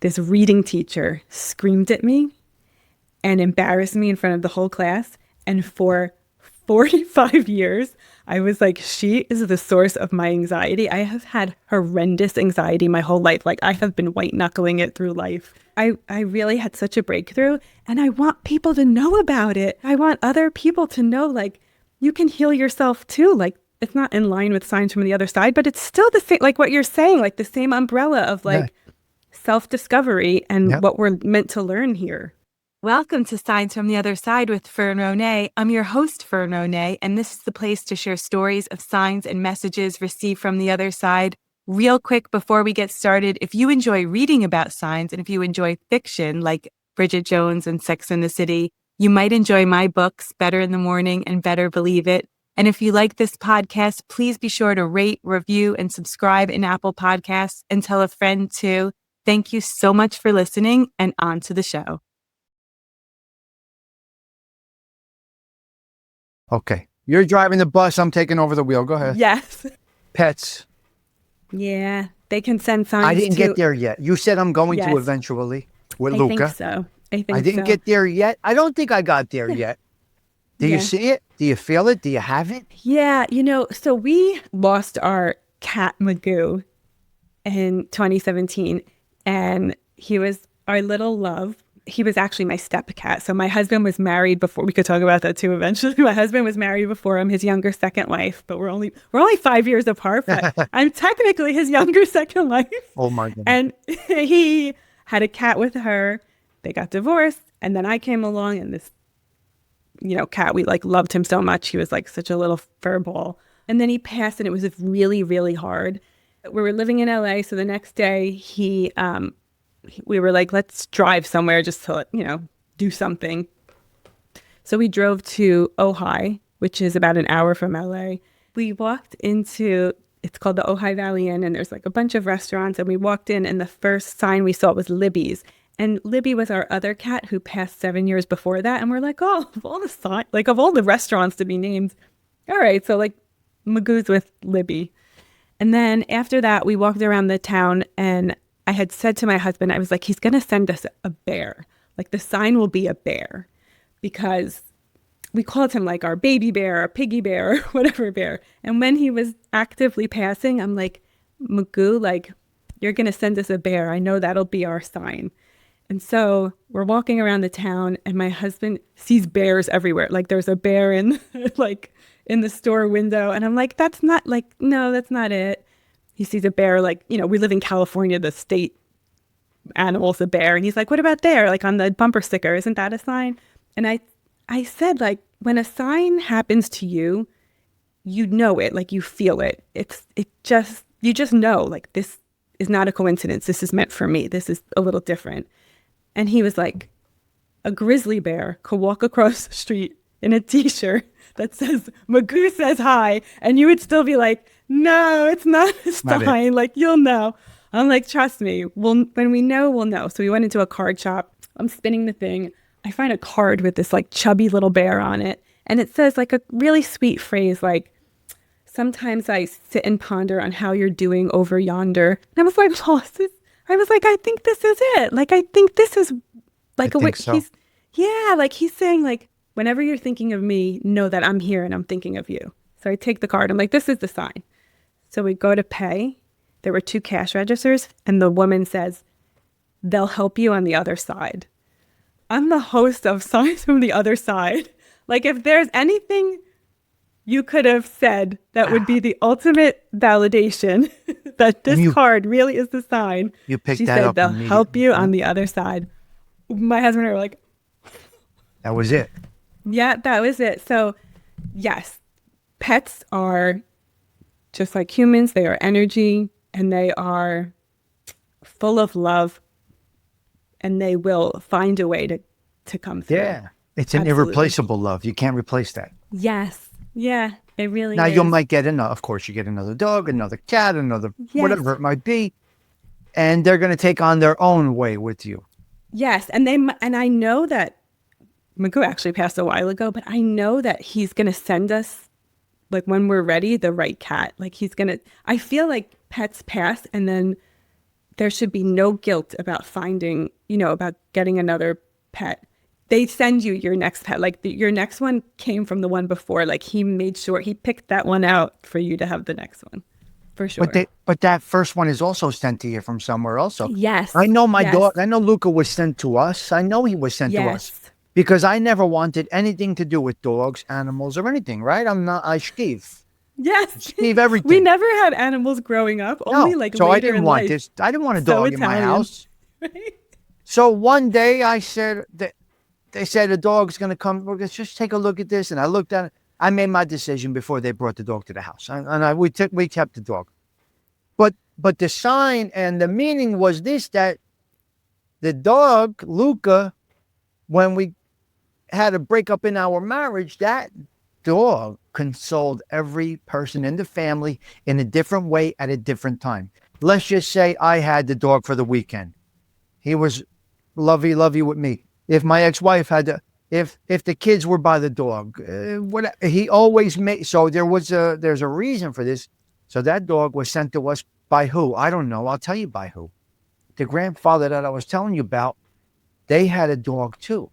this reading teacher screamed at me and embarrassed me in front of the whole class. And for 45 years, I was like, she is the source of my anxiety. I have had horrendous anxiety my whole life. Like, I have been white knuckling it through life. I really had such a breakthrough, and I want people to know about it. I want other people to know, like, you can heal yourself too. Like, it's not in line with Signs from the Other Side, but it's still the same, like what you're saying, like the same umbrella of like self-discovery and what we're meant to learn here. Welcome to Signs from the Other Side with Fern Ronay. I'm your host, Fern Ronay, and this is the place to share stories of signs and messages received from the other side. Real quick before we get started, if you enjoy reading about signs and if you enjoy fiction like Bridget Jones and Sex and the City, you might enjoy my books, Better in the Morning and Better Believe It. And if you like this podcast, please be sure to rate, review, and subscribe in Apple Podcasts and tell a friend too. Thank you so much for listening, and on to the show. Okay. You're driving the bus. I'm taking over the wheel. Go ahead. Yes. Pets. Yeah. They can send signs. I didn't get there yet. You said I'm going to eventually with Luca. I think so. I didn't get there yet. I don't think I got there yet. Do you see it? Do you feel it? Do you have it? Yeah. You know, so we lost our cat Magoo in 2017, and he was our little love. He was actually my step cat. So my husband was married before. We could talk about that too eventually. My husband was married before him, his younger second wife, but we're only 5 years apart. But I'm technically his younger second wife. Oh my goodness. And he had a cat with her. They got divorced, and then I came along, and this, cat, we like loved him so much. He was like such a little fur ball. And then he passed, and it was really, really hard. We were living in LA, so the next day we were like, let's drive somewhere just to, do something. So we drove to Ojai, which is about an hour from LA. We walked into, it's called the Ojai Valley Inn, and there's like a bunch of restaurants. And we walked in, and the first sign we saw was Libby's. And Libby was our other cat who passed 7 years before that. And we're like, oh, of all the restaurants to be named. All right, so like Magoo's with Libby. And then after that, we walked around the town, and I had said to my husband, I was like, he's going to send us a bear. Like, the sign will be a bear, because we called him like our baby bear, our piggy bear, or whatever bear. And when he was actively passing, I'm like, Magoo, like, you're going to send us a bear. I know that'll be our sign. And so we're walking around the town, and my husband sees bears everywhere. Like, there's a bear in in the store window. And I'm like, no, that's not it. He sees a bear, like, we live in California, the state animal's a bear. And he's like, what about there? Like, on the bumper sticker, isn't that a sign? And I said, like, when a sign happens to you, you know it, like, you feel it. You just know, like, this is not a coincidence. This is meant for me. This is a little different. And he was like, a grizzly bear could walk across the street in a t-shirt that says, Magoo says hi. And you would still be like, no, it's not a sign. Like, you'll know. I'm like, trust me. When we know, we'll know. So we went into a card shop. I'm spinning the thing. I find a card with this like chubby little bear on it. And it says like a really sweet phrase, like, sometimes I sit and ponder on how you're doing over yonder. And I was like, I think this is it. Like, I think this is like he's saying, like, whenever you're thinking of me, know that I'm here and I'm thinking of you. So I take the card. I'm like, this is the sign. So we go to pay. There were 2 cash registers, and the woman says, they'll help you on the other side. I'm the host of Signs from the Other Side. Like, if there's anything you could have said that would be the ultimate validation that this card really is the sign. You picked she that said, up. They'll help you on the other side. My husband and I were like, that was it. Yeah, that was it. So, yes, pets are just like humans. They are energy, and they are full of love, and they will find a way to come through. Yeah, it's an irreplaceable love. You can't replace that. Yes. Yeah, it really now, is. you might get of course, you get another dog, another cat, whatever it might be, and they're going to take on their own way with you. Yes, and I know that Magoo actually passed a while ago, but I know that he's going to send us, like, when we're ready, the right cat. Like, I feel like pets pass, and then there should be no guilt about finding, about getting another pet. They send you your next pet. Like your next one came from the one before. Like he made sure he picked that one out for you to have the next one. For sure. But that first one is also sent to you from somewhere else. So Yes. I know my yes. dog. I know Luca was sent to us. I know he was sent to us Yes. because I never wanted anything to do with dogs, animals, or anything. Right? I Steve. Yes. Steve everything. We never had animals growing up. Only No. like So later I didn't in want life. this. I didn't want a So dog in my Italian. house. Right? So one day I said that they said the dog's going to come. Let's just take a look at this. And I looked at it. I made my decision before they brought the dog to the house, and we kept the dog. But the sign and the meaning was this, that the dog, Luca, when we had a breakup in our marriage, that dog consoled every person in the family in a different way at a different time. Let's just say I had the dog for the weekend. He was lovey with me. If my ex-wife had if the kids were by the dog, he always made, so there's a reason for this. So that dog was sent to us by who? I don't know. I'll tell you by who. The grandfather that I was telling you about, they had a dog too.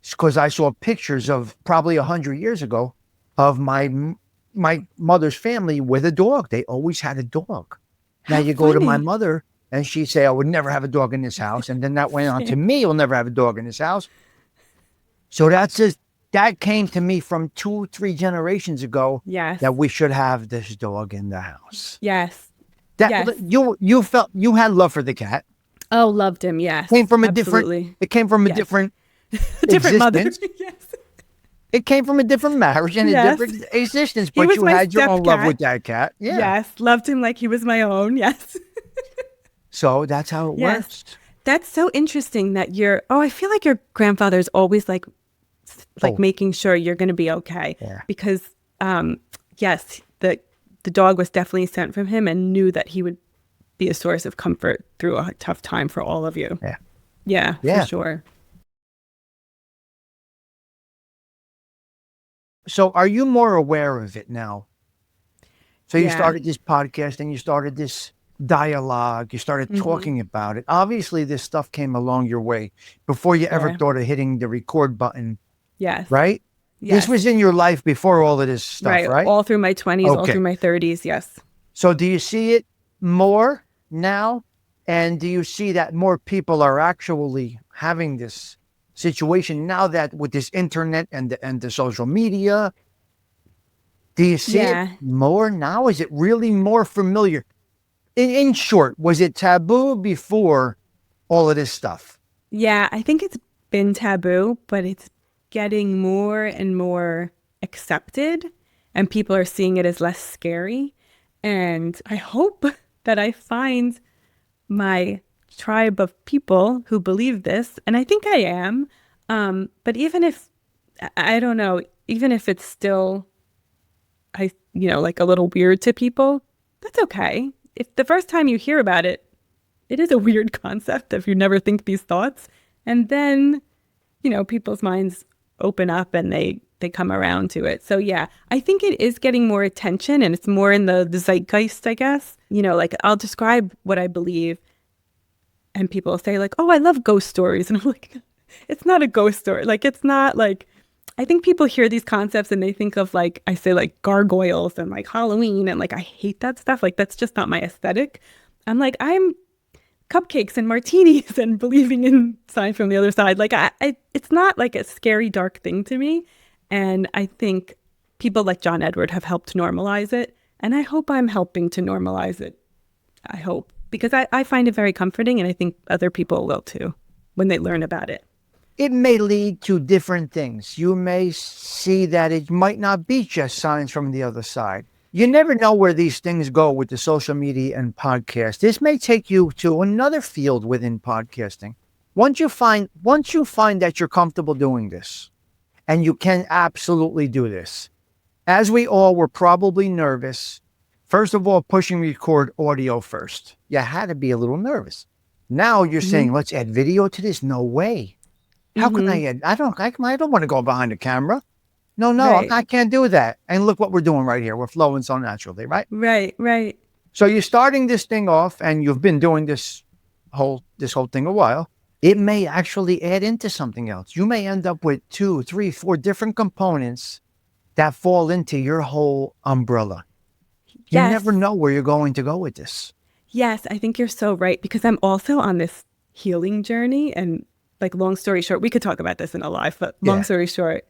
Because I saw pictures of probably 100 years ago of my mother's family with a dog. They always had a dog. Now you go to my mother and she'd say, I would never have a dog in this house. And then that went on to me, you'll never have a dog in this house. So that came to me from 2-3 generations ago. Yes. That we should have this dog in the house. Yes. You felt you had love for the cat. Oh, loved him. Yes. Came from absolutely. It came from a different different mother. Yes. It came from a different marriage and a different existence, but you had your own love with that cat. Yeah. Yes. Loved him like he was my own. Yes. So that's how it works. That's so interesting that I feel like your grandfather's always like making sure you're going to be okay. Yeah. Because, yes, the dog was definitely sent from him and knew that he would be a source of comfort through a tough time for all of you. Yeah. Yeah, for sure. So are you more aware of it now? So you started this podcast and you started this dialogue, you started talking about it. Obviously, this stuff came along your way before you ever thought of hitting the record button. Yes. Right? Yes. This was in your life before all of this stuff, right? All through my 20s, all through my 30s, yes. So do you see it more now? And do you see that more people are actually having this situation now that with this internet and the social media? Do you see it more now? Is it really more familiar? In short, was it taboo before all of this stuff? Yeah, I think it's been taboo, but it's getting more and more accepted and people are seeing it as less scary. And I hope that I find my tribe of people who believe this. And I think I am. But even if, I don't know, even if it's still, like a little weird to people, that's okay. If the first time you hear about it, it is a weird concept if you never think these thoughts. And then, people's minds open up and they come around to it. So yeah, I think it is getting more attention and it's more in the zeitgeist, I guess. Like I'll describe what I believe and people say like, oh, I love ghost stories. And I'm like, it's not a ghost story. Like, it's not like, I think people hear these concepts and they think of like, I say like gargoyles and like Halloween and like, I hate that stuff. Like, that's just not my aesthetic. I'm like, I'm cupcakes and martinis and believing in signs from the other side. Like it's not like a scary, dark thing to me. And I think people like John Edward have helped normalize it. And I hope I'm helping to normalize it. I hope, because I find it very comforting and I think other people will too when they learn about it. It may lead to different things. You may see that it might not be just signs from the other side. You never know where these things go with the social media and podcast. This may take you to another field within podcasting. Once you find that you're comfortable doing this, and you can absolutely do this, as we all were probably nervous, first of all, pushing record audio first. You had to be a little nervous. Now you're saying, let's add video to this? No way. How can I add? I don't want to go behind the camera. No, right. I can't do that. And look what we're doing right here. We're flowing so naturally, right? Right. So you're starting this thing off, and you've been doing this whole thing a while. It may actually add into something else. You may end up with 2, 3, 4 different components that fall into your whole umbrella. You Yes. never know where you're going to go with this. Yes, I think you're so right, because I'm also on this healing journey. And like, long story short, we could talk about this in a live, but long Yeah. story short,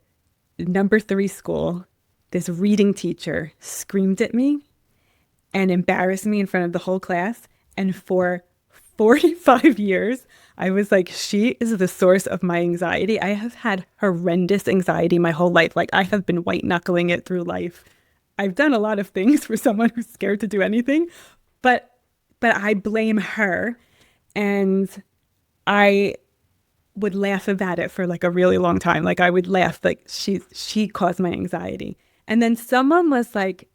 number 3 school, this reading teacher screamed at me and embarrassed me in front of the whole class. And for 45 years, I was like, she is the source of my anxiety. I have had horrendous anxiety my whole life. Like, I have been white knuckling it through life. I've done a lot of things for someone who's scared to do anything, but I blame her. And I would laugh about it for like a really long time. Like, I would laugh, like, she caused my anxiety. And then someone was like,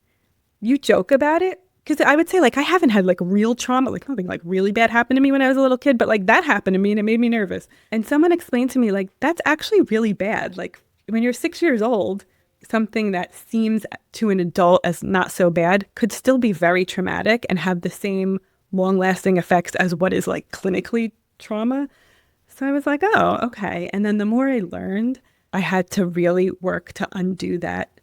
you joke about it? Because I would say, like, I haven't had like real trauma, like nothing like really bad happened to me when I was a little kid, but like that happened to me and it made me nervous. And someone explained to me, like, that's actually really bad. Like, when you're 6 years old, something that seems to an adult as not so bad could still be very traumatic and have the same long lasting effects as what is like clinically trauma. So I was like, oh, okay. And then the more I learned, I had to really work to undo that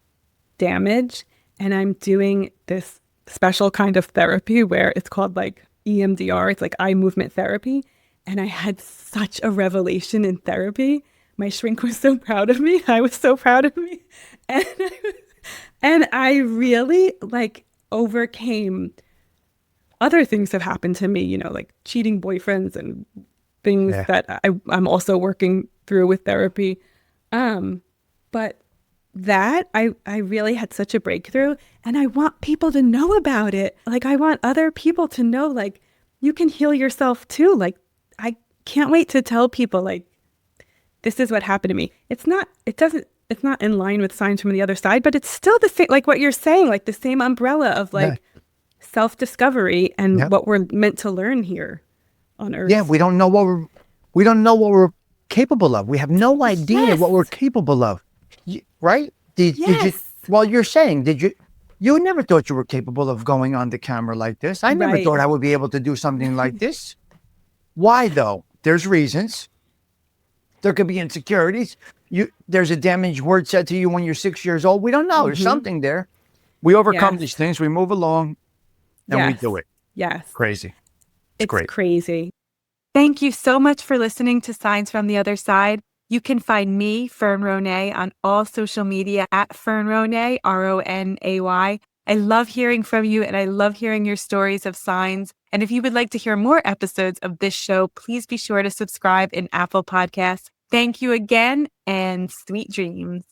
damage. And I'm doing this special kind of therapy where it's called like EMDR. It's like eye movement therapy. And I had such a revelation in therapy. My shrink was so proud of me. I was so proud of me. And I really like overcame other things that happened to me, you know, like cheating boyfriends and things Yeah. that I'm also working through with therapy. But that I really had such a breakthrough, and I want people to know about it. Like, I want other people to know, like, you can heal yourself too. Like, I can't wait to tell people, like, this is what happened to me. It's not in line with Signs from the Other Side, but it's still the same, like what you're saying, like the same umbrella of like self-discovery and what we're meant to learn here on Earth. Yeah, we don't know what we're capable of. We have no idea what we're capable of. Right? Did you? Well, you're saying, did you? You never thought you were capable of going on the camera like this. I never thought I would be able to do something like this. Why though? There's reasons. There could be insecurities. There's a damaged word said to you when you're 6 years old. We don't know. There's something there. We overcome these things. We move along, and we do it. Yes. Crazy. It's great. Crazy. Thank you so much for listening to Signs from the Other Side. You can find me, Fern Ronay, on all social media at Fern Ronay, Ronay. I love hearing from you, and I love hearing your stories of signs. And if you would like to hear more episodes of this show, please be sure to subscribe in Apple Podcasts. Thank you again, and sweet dreams.